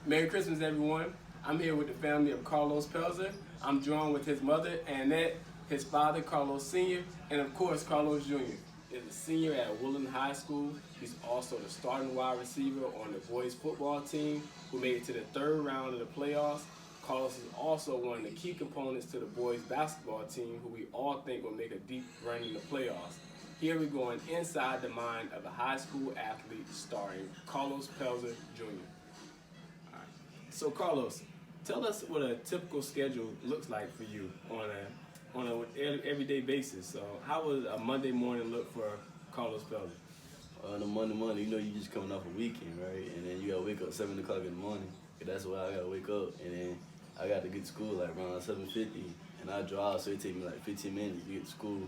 Merry Christmas, everyone. I'm here with the family of Carlos Pelzer. I'm joined with his mother, Annette, his father, Carlos Sr., and of course, Carlos Jr. is a senior at Woodland High School. He's also the starting wide receiver on the boys football team who made it to the third round of the playoffs. Carlos is also one of the key components to the boys basketball team who we all think will make a deep run in the playoffs. Here we're going inside the mind of a high school athlete starring Carlos Pelzer Jr. So Carlos, tell us what a typical schedule looks like for you on a everyday basis. So how would a Monday morning look for Carlos Pelzer? On a Monday morning, you just coming off a weekend, right? And then you gotta wake up 7 o'clock in the morning. 'Cause that's why I gotta wake up. And then I got to get to school like around 7:50, and I drive, so it take me like 15 minutes to get to school.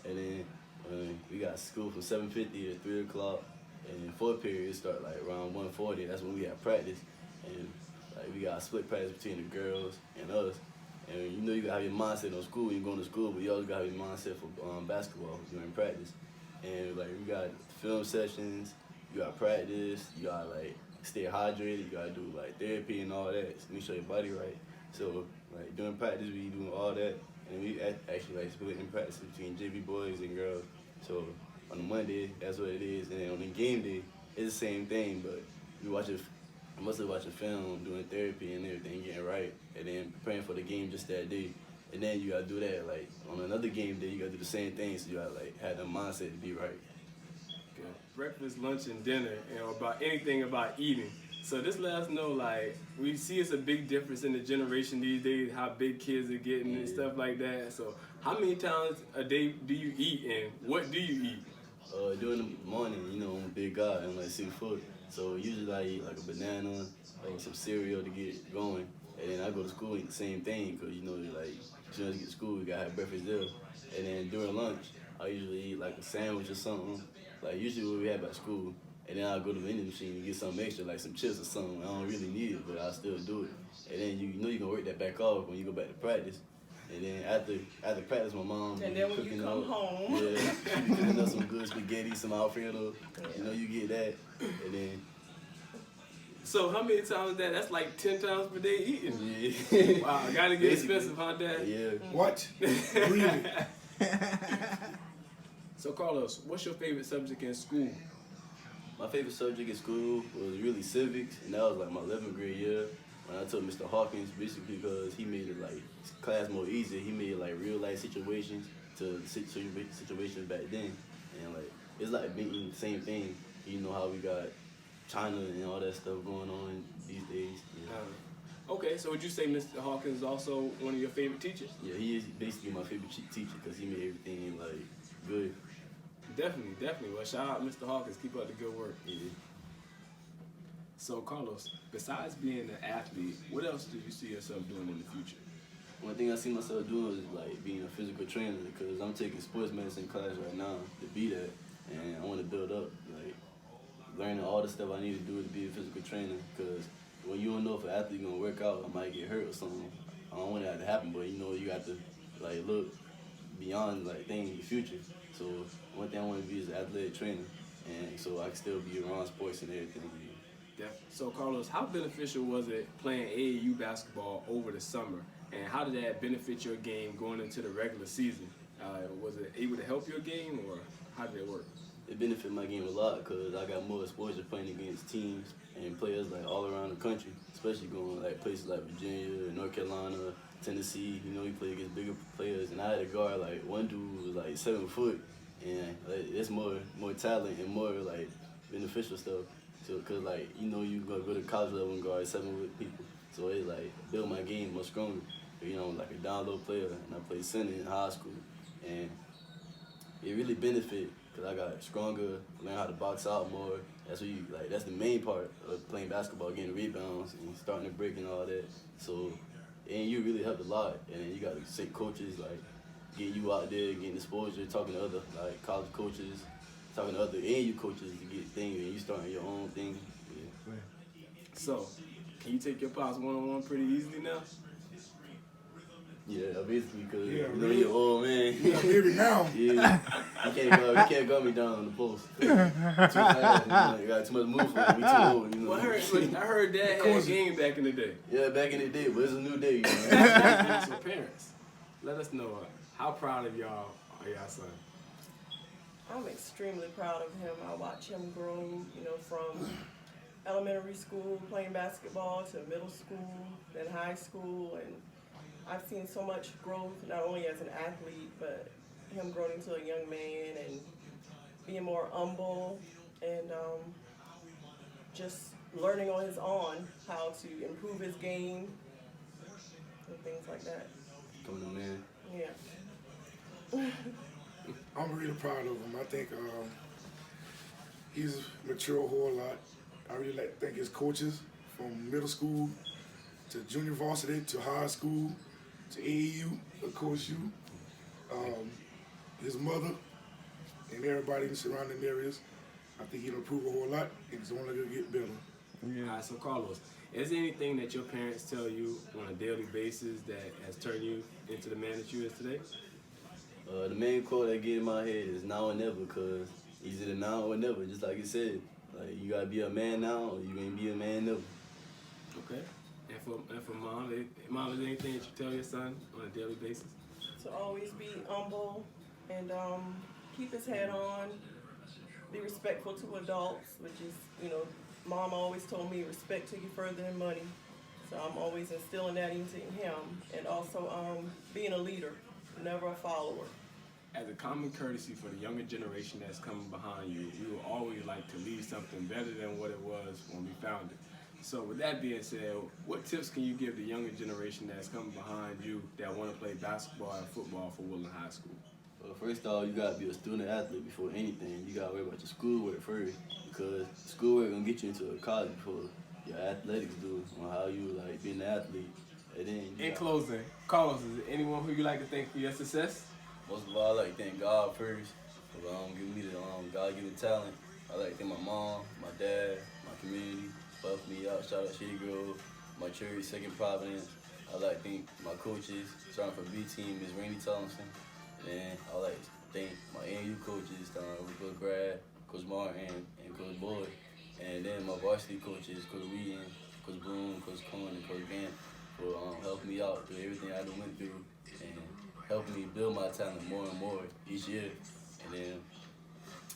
And then we got school from 7:50 to 3 o'clock. And then fourth period start like around 1:40. That's when we have practice. And like we got a split practice between the girls and us. And you gotta have your mindset on school when you're going to school, but you also gotta have your mindset for basketball during practice. And like we got film sessions, you got practice, you gotta like stay hydrated, you gotta do like therapy and all that, so make sure your body right. So like during practice we doing all that, and we actually like split in practice between JV boys and girls. So on a Monday, that's what it is, and then on the game day, it's the same thing, but we mostly watching film, doing therapy and everything, getting right, and then preparing for the game just that day. And then you gotta do that like on another game day, you gotta do the same thing, so you gotta like have the mindset to be right. Good. Breakfast, lunch, and dinner, about anything about eating. So this let us know, like, we see it's a big difference in the generation these days, how big kids are getting and stuff like that. So how many times a day do you eat, and what do you eat? During the morning, I'm a big guy and like seafood. So usually I eat like a banana or some cereal to get going. And then I go to school and eat the same thing because like as soon as I get to school, we gotta have breakfast there. And then during lunch, I usually eat like a sandwich or something. Like usually what we have at school. And then I'll go to the vending machine and get something extra, like some chips or something. I don't really need it, but I still do it. And then you're gonna work that back off when you go back to practice. And then after practice, my mom And be then when cooking you come up. home. Yeah, she be cooking up some good spaghetti, some Alfredo. You get that. And then So how many times that's like 10 times per day eating? yeah. Wow, gotta get expensive, huh, Dad? Yeah. What? Really? So Carlos, what's your favorite subject in school? My favorite subject in school was really civics, and that was like my 11th grade year when I took Mr. Hawkins, basically because he made it like class more easy. He made like real life situations to situations back then, and like it's like being the same thing. You know how we got China and all that stuff going on these days. Yeah. Okay, so would you say Mr. Hawkins is also one of your favorite teachers? Yeah, he is basically my favorite teacher because he made everything like good. Definitely. Well, shout out Mr. Hawkins. Keep up the good work. Yeah. So, Carlos, besides being an athlete, what else do you see yourself doing in the future? One thing I see myself doing is like being a physical trainer because I'm taking sports medicine class right now to be that, and I want to build up, like learning all the stuff I need to do to be a physical trainer. Because when you don't know if an athlete gonna work out, I might get hurt or something. I don't want that to happen, but you got to like look beyond like things in the future. So one thing I want to be is an athletic trainer, and so I can still be around sports and everything. Definitely. So, Carlos, how beneficial was it playing AAU basketball over the summer, and how did that benefit your game going into the regular season? Was it able to help your game, or how did it work? It benefited my game a lot because I got more exposure playing against teams and players like all around the country, especially going like places like Virginia, North Carolina, Tennessee. We play against bigger players, and I had a guard like one dude was like 7 foot, and like, it's more talent and more like beneficial stuff. So, cause like you gonna go to college level and guard 7 foot people, so it like build my game much stronger. I'm like a down low player, and I played center in high school, and it really benefit because I got stronger, learn how to box out more. That's the main part of playing basketball, getting rebounds and starting to break and all that. So, and you really helped a lot, and then you got to sick coaches like getting you out there, getting exposure, talking to other like college coaches, talking to other AAU coaches to get things, and you starting your own thing. Yeah. So, can you take your pops one-on-one pretty easily now? Yeah, basically, because Yeah, you know really? you're old man. Yeah, maybe now. Yeah, you can't gun me down on the post. Too fast, you got too much move for me. We too old, you know. Well, I heard Dad had a game back in the day. Yeah, back in the day, but it's a new day, you know. So parents, let us know how proud of y'all are y'all son. I'm extremely proud of him. I watch him grow, from elementary school playing basketball to middle school, then high school, and I've seen so much growth, not only as an athlete, but him growing into a young man and being more humble and just learning on his own how to improve his game and things like that. Coming to man. Yeah. I'm really proud of him. I think he's matured a whole lot. I really thank his coaches from middle school to junior varsity to high school to AAU, of course his mother and everybody in the surrounding areas. I think he'll improve a whole lot and it's only gonna get better. All right, so Carlos, is there anything that your parents tell you on a daily basis that has turned you into the man that you is today? The main quote that get in my head is now or never, because either the now or never, just like you said. Like, you gotta be a man now or you ain't be a man never. Okay. And for mom, is there anything that you tell your son on a daily basis? To always be humble and keep his head on, be respectful to adults, which is, Mom always told me respect take you further than money. So I'm always instilling that into him. And also being a leader, never a follower. As a common courtesy for the younger generation that's coming behind you, we will always like to leave something better than what it was when we found it. So with that being said, what tips can you give the younger generation that's coming behind you that want to play basketball and football for Woodland High School? Well, first off, you gotta be a student athlete before anything. You gotta worry about your schoolwork first, because schoolwork gonna get you into a college before your athletics do, on how you like being an athlete. And then In closing, Carlos, is there anyone who you like to thank for your success? most of all, I like to thank God first for giving me the God-given talent. I like to thank my mom, my dad, my community, buff me out. Shout out Shady Grove, my church, Second Providence. I like to thank my coaches, starting from B team, Ms. Randy Thompson. And I like to thank my AU coaches, Coach Brad, Coach Martin, and Coach Boyd. And then my varsity coaches, Coach Wheaton, Coach Boone, Coach Cohen, and Coach Gant, for helping me out through everything I done went through and helping me build my talent more and more each year. And then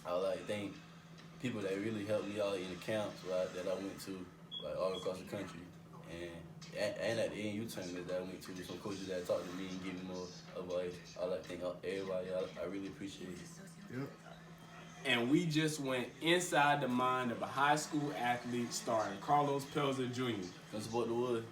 I would like to thank people that really helped me out in the camps that I went to, like all across the country. And at the ANU tournament that I went to, some coaches that talked to me and gave me more advice. I like to thank everybody. I really appreciate it. Yep. And we just went inside the mind of a high school athlete starring Carlous Pelzer Jr. Come support the Wood.